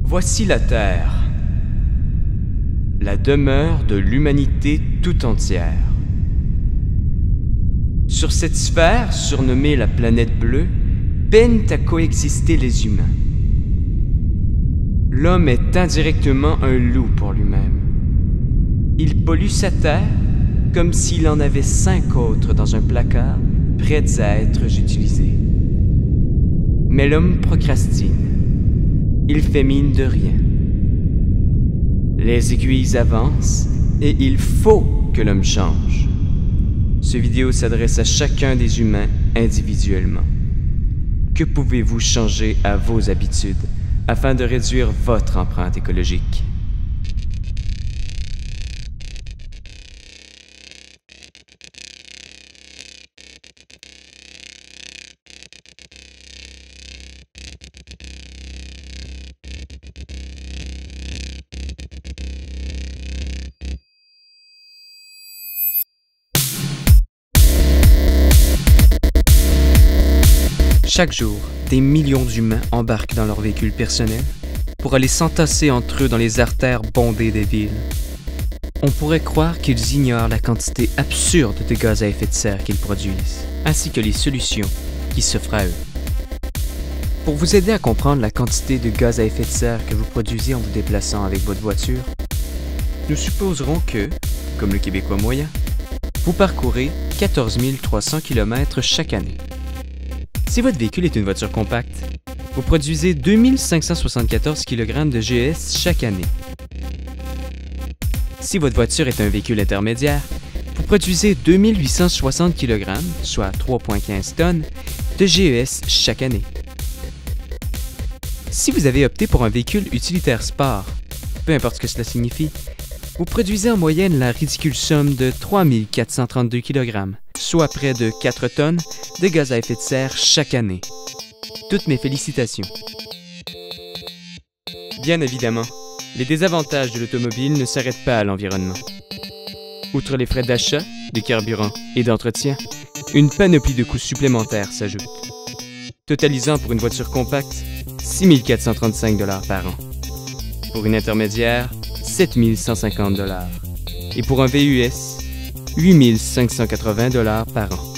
Voici la Terre, la demeure de l'humanité tout entière. Sur cette sphère, surnommée la planète bleue, peinent à coexister les humains. L'homme est indirectement un loup pour lui-même. Il pollue sa terre comme s'il en avait 5 autres dans un placard, prêtes à être utilisés. Mais l'homme procrastine. Il fait mine de rien. Les aiguilles avancent et il faut que l'homme change. Cette vidéo s'adresse à chacun des humains individuellement. Que pouvez-vous changer à vos habitudes afin de réduire votre empreinte écologique? Chaque jour, des millions d'humains embarquent dans leurs véhicules personnels pour aller s'entasser entre eux dans les artères bondées des villes. On pourrait croire qu'ils ignorent la quantité absurde de gaz à effet de serre qu'ils produisent, ainsi que les solutions qui s'offrent à eux. Pour vous aider à comprendre la quantité de gaz à effet de serre que vous produisez en vous déplaçant avec votre voiture, nous supposerons que, comme le Québécois moyen, vous parcourez 14 300 km chaque année. Si votre véhicule est une voiture compacte, vous produisez 2574 kg de GES chaque année. Si votre voiture est un véhicule intermédiaire, vous produisez 2860 kg, soit 3,15 tonnes, de GES chaque année. Si vous avez opté pour un véhicule utilitaire sport, peu importe ce que cela signifie, vous produisez en moyenne la ridicule somme de 3432 kg, soit près de 4 tonnes de gaz à effet de serre chaque année. Toutes mes félicitations. Bien évidemment, les désavantages de l'automobile ne s'arrêtent pas à l'environnement. Outre les frais d'achat, de carburant et d'entretien, une panoplie de coûts supplémentaires s'ajoute, totalisant pour une voiture compacte 6 435 $ par an. Pour une intermédiaire, 7 150 $ et pour un VUS, 8 580 $ par an.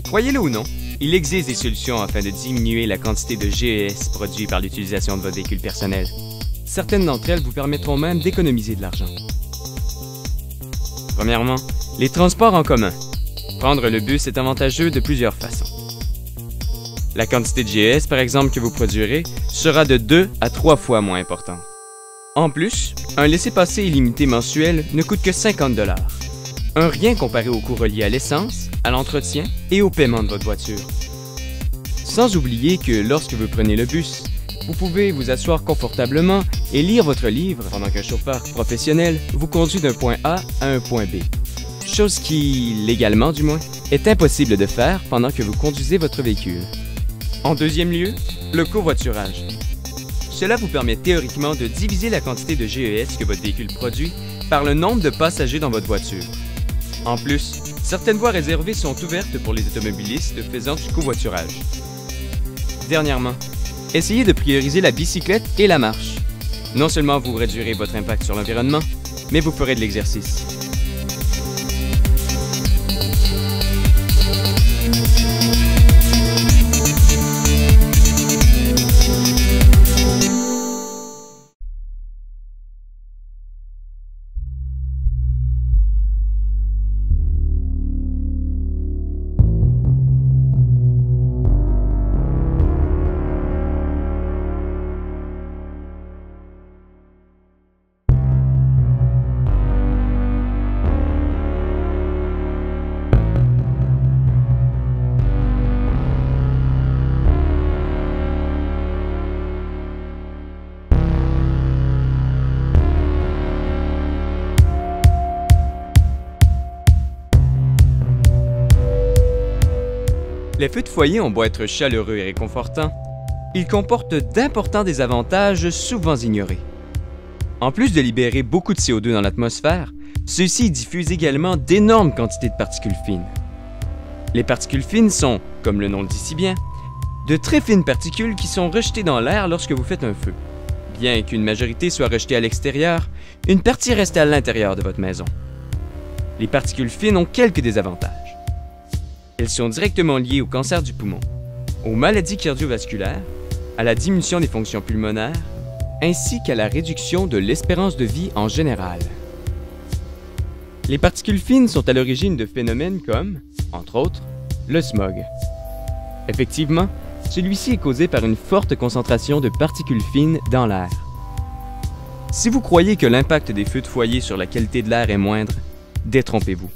Croyez-le ou non, il existe des solutions afin de diminuer la quantité de GES produit par l'utilisation de votre véhicule personnel. Certaines d'entre elles vous permettront même d'économiser de l'argent. Premièrement, les transports en commun. Prendre le bus est avantageux de plusieurs façons. La quantité de GES, par exemple, que vous produirez sera de 2 à 3 fois moins importante. En plus, un laissez-passer illimité mensuel ne coûte que 50 $. Un rien comparé aux coûts reliés à l'essence, à l'entretien et au paiement de votre voiture. Sans oublier que lorsque vous prenez le bus, vous pouvez vous asseoir confortablement et lire votre livre pendant qu'un chauffeur professionnel vous conduit d'un point A à un point B. Chose qui, légalement du moins, est impossible de faire pendant que vous conduisez votre véhicule. En deuxième lieu, le covoiturage. Cela vous permet théoriquement de diviser la quantité de GES que votre véhicule produit par le nombre de passagers dans votre voiture. En plus, certaines voies réservées sont ouvertes pour les automobilistes faisant du covoiturage. Dernièrement, essayez de prioriser la bicyclette et la marche. Non seulement vous réduirez votre impact sur l'environnement, mais vous ferez de l'exercice. Les feux de foyer ont beau être chaleureux et réconfortants, ils comportent d'importants désavantages souvent ignorés. En plus de libérer beaucoup de CO2 dans l'atmosphère, ceux-ci diffusent également d'énormes quantités de particules fines. Les particules fines sont, comme le nom le dit si bien, de très fines particules qui sont rejetées dans l'air lorsque vous faites un feu. Bien qu'une majorité soit rejetée à l'extérieur, une partie reste à l'intérieur de votre maison. Les particules fines ont quelques désavantages. Elles sont directement liées au cancer du poumon, aux maladies cardiovasculaires, à la diminution des fonctions pulmonaires, ainsi qu'à la réduction de l'espérance de vie en général. Les particules fines sont à l'origine de phénomènes comme, entre autres, le smog. Effectivement, celui-ci est causé par une forte concentration de particules fines dans l'air. Si vous croyez que l'impact des feux de foyer sur la qualité de l'air est moindre, détrompez-vous.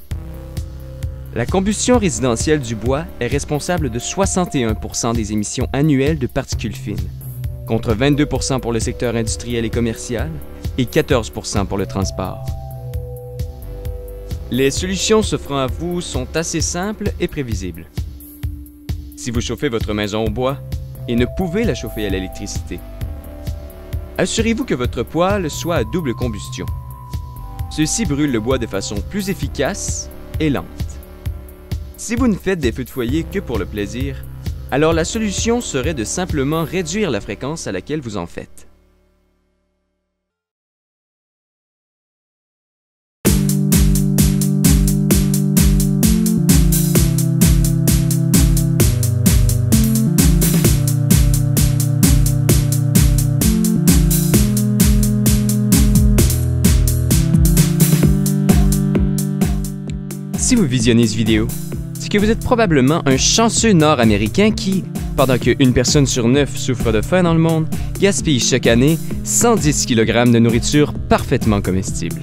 La combustion résidentielle du bois est responsable de 61% des émissions annuelles de particules fines, contre 22% pour le secteur industriel et commercial et 14% pour le transport. Les solutions s'offrant à vous sont assez simples et prévisibles. Si vous chauffez votre maison au bois et ne pouvez la chauffer à l'électricité, assurez-vous que votre poêle soit à double combustion. Ceci brûle le bois de façon plus efficace et lente. Si vous ne faites des feux de foyer que pour le plaisir, alors la solution serait de simplement réduire la fréquence à laquelle vous en faites. Si vous visionnez cette vidéo, c'est que vous êtes probablement un chanceux Nord-Américain qui, pendant qu'une personne sur 9 souffre de faim dans le monde, gaspille chaque année 110 kg de nourriture parfaitement comestible.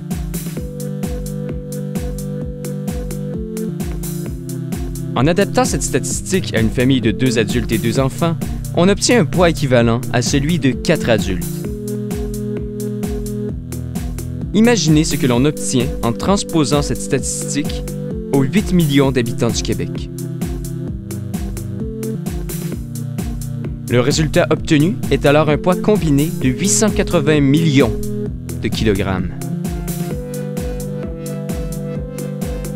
En adaptant cette statistique à une famille de 2 adultes et 2 enfants, on obtient un poids équivalent à celui de 4 adultes. Imaginez ce que l'on obtient en transposant cette statistique aux 8 millions d'habitants du Québec. Le résultat obtenu est alors un poids combiné de 880 millions de kilogrammes.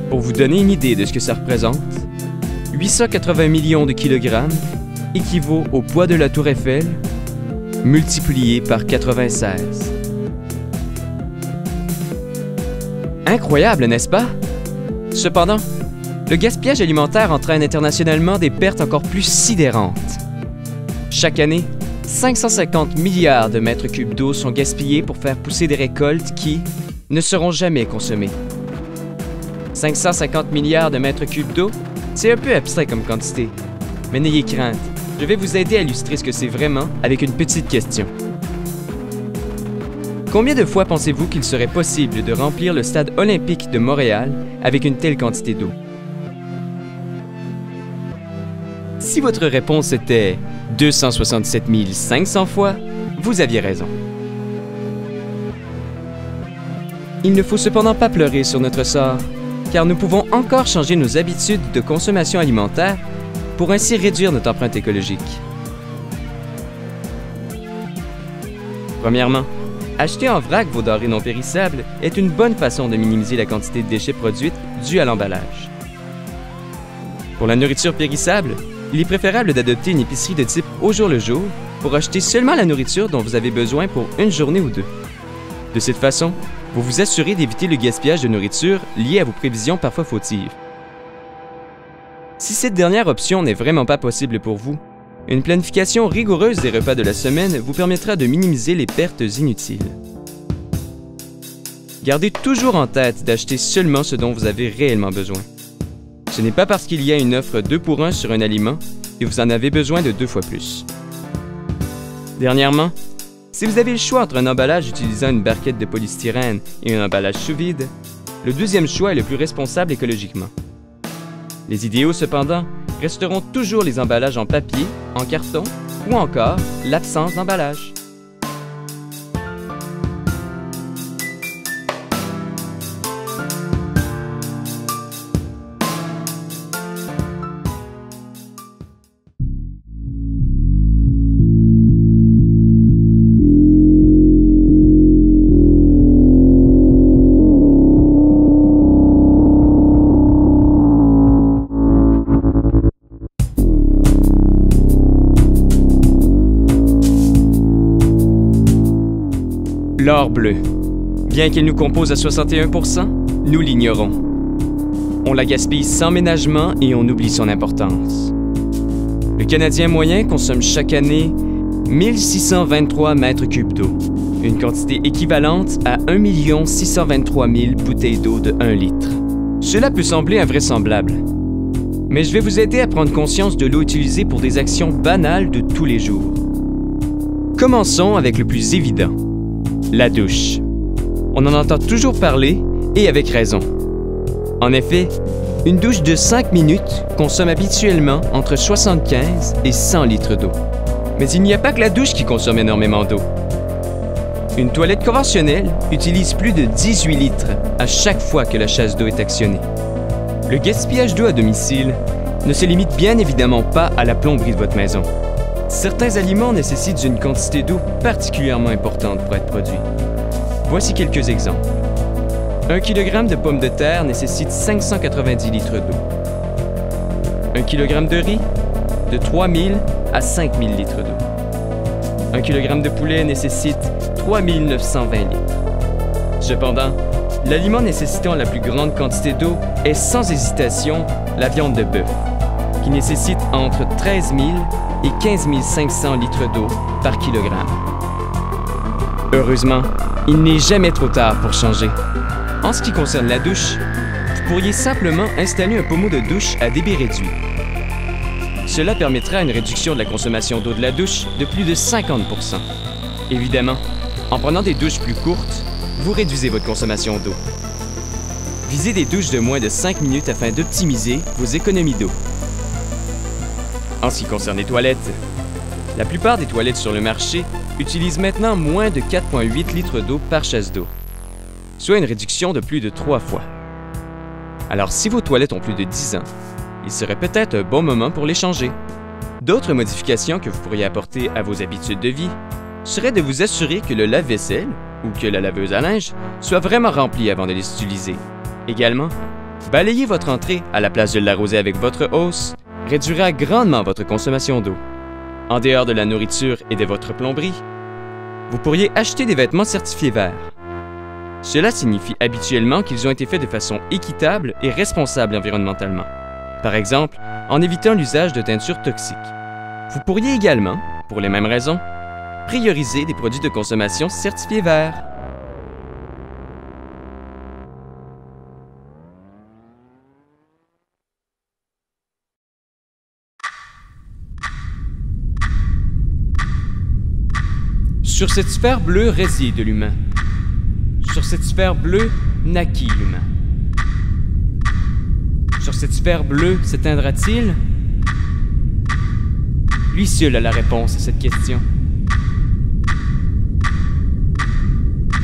Pour vous donner une idée de ce que ça représente, 880 millions de kilogrammes équivaut au poids de la Tour Eiffel multiplié par 96. Incroyable, n'est-ce pas? Cependant, le gaspillage alimentaire entraîne internationalement des pertes encore plus sidérantes. Chaque année, 550 milliards de mètres cubes d'eau sont gaspillés pour faire pousser des récoltes qui ne seront jamais consommées. 550 milliards de mètres cubes d'eau, c'est un peu abstrait comme quantité. Mais n'ayez crainte, je vais vous aider à illustrer ce que c'est vraiment avec une petite question. Combien de fois pensez-vous qu'il serait possible de remplir le stade olympique de Montréal avec une telle quantité d'eau? Si votre réponse était 267 500 fois, vous aviez raison. Il ne faut cependant pas pleurer sur notre sort, car nous pouvons encore changer nos habitudes de consommation alimentaire pour ainsi réduire notre empreinte écologique. Premièrement, acheter en vrac vos denrées non périssables est une bonne façon de minimiser la quantité de déchets produites due à l'emballage. Pour la nourriture périssable, il est préférable d'adopter une épicerie de type au jour le jour pour acheter seulement la nourriture dont vous avez besoin pour une journée ou 2. De cette façon, vous vous assurez d'éviter le gaspillage de nourriture lié à vos prévisions parfois fautives. Si cette dernière option n'est vraiment pas possible pour vous, une planification rigoureuse des repas de la semaine vous permettra de minimiser les pertes inutiles. Gardez toujours en tête d'acheter seulement ce dont vous avez réellement besoin. Ce n'est pas parce qu'il y a une offre 2 pour 1 sur un aliment que vous en avez besoin de 2 fois plus. Dernièrement, si vous avez le choix entre un emballage utilisant une barquette de polystyrène et un emballage sous vide, le deuxième choix est le plus responsable écologiquement. Les idéaux, cependant, resteront toujours les emballages en papier, en carton ou encore l'absence d'emballage. L'or bleu. Bien qu'elle nous compose à 61%, nous l'ignorons. On la gaspille sans ménagement et on oublie son importance. Le Canadien moyen consomme chaque année 1623 mètres cubes d'eau, une quantité équivalente à 1 623 000 bouteilles d'eau de 1 litre. Cela peut sembler invraisemblable, mais je vais vous aider à prendre conscience de l'eau utilisée pour des actions banales de tous les jours. Commençons avec le plus évident, la douche. On en entend toujours parler, et avec raison. En effet, une douche de 5 minutes consomme habituellement entre 75 et 100 litres d'eau. Mais il n'y a pas que la douche qui consomme énormément d'eau. Une toilette conventionnelle utilise plus de 18 litres à chaque fois que la chasse d'eau est actionnée. Le gaspillage d'eau à domicile ne se limite bien évidemment pas à la plomberie de votre maison. Certains aliments nécessitent une quantité d'eau particulièrement importante pour être produits. Voici quelques exemples. 1 kg de pommes de terre nécessite 590 litres d'eau. 1 kg de riz, de 3000 à 5000 litres d'eau. 1 kg de poulet nécessite 3920 litres. Cependant, l'aliment nécessitant la plus grande quantité d'eau est sans hésitation la viande de bœuf, qui nécessite entre 13 000 et 15 500 litres d'eau par kilogramme. Heureusement, il n'est jamais trop tard pour changer. En ce qui concerne la douche, vous pourriez simplement installer un pommeau de douche à débit réduit. Cela permettra une réduction de la consommation d'eau de la douche de plus de 50%. Évidemment, en prenant des douches plus courtes, vous réduisez votre consommation d'eau. Visez des douches de moins de 5 minutes afin d'optimiser vos économies d'eau. En ce qui concerne les toilettes, la plupart des toilettes sur le marché utilisent maintenant moins de 4,8 litres d'eau par chasse d'eau, soit une réduction de plus de 3 fois. Alors si vos toilettes ont plus de 10 ans, il serait peut-être un bon moment pour les changer. D'autres modifications que vous pourriez apporter à vos habitudes de vie serait de vous assurer que le lave-vaisselle ou que la laveuse à linge soit vraiment remplie avant de les utiliser. Également, balayer votre entrée à la place de l'arroser avec votre housse réduira grandement votre consommation d'eau. En dehors de la nourriture et de votre plomberie, vous pourriez acheter des vêtements certifiés verts. Cela signifie habituellement qu'ils ont été faits de façon équitable et responsable environnementalement. Par exemple, en évitant l'usage de teintures toxiques. Vous pourriez également, pour les mêmes raisons, prioriser des produits de consommation certifiés verts. Sur cette sphère bleue réside l'humain. Sur cette sphère bleue naquit l'humain. Sur cette sphère bleue s'éteindra-t-il? Lui seul a la réponse à cette question.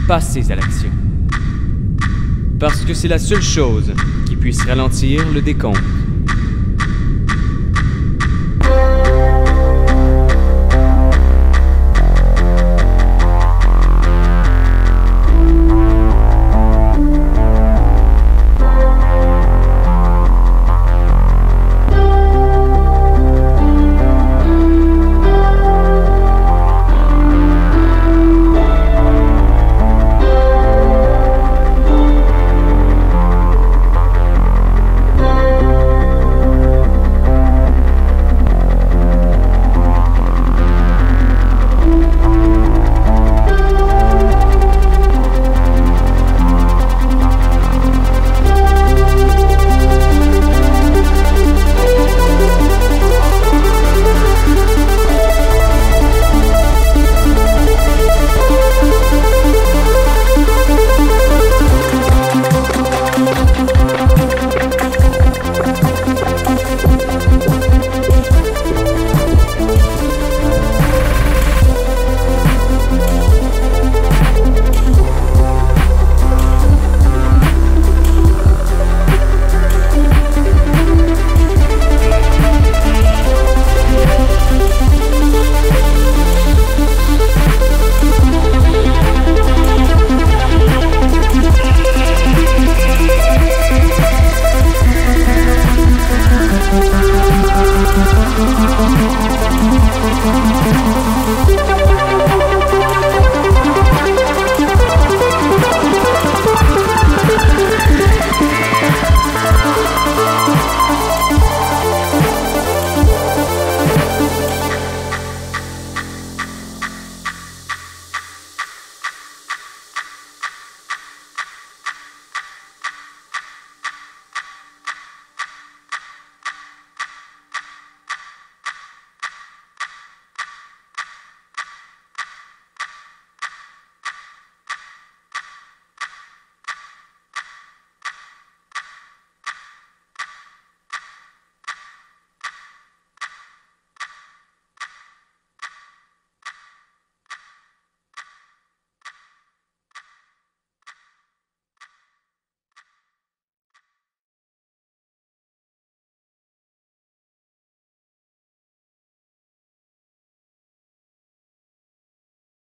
Passez à l'action. Parce que c'est la seule chose qui puisse ralentir le décompte.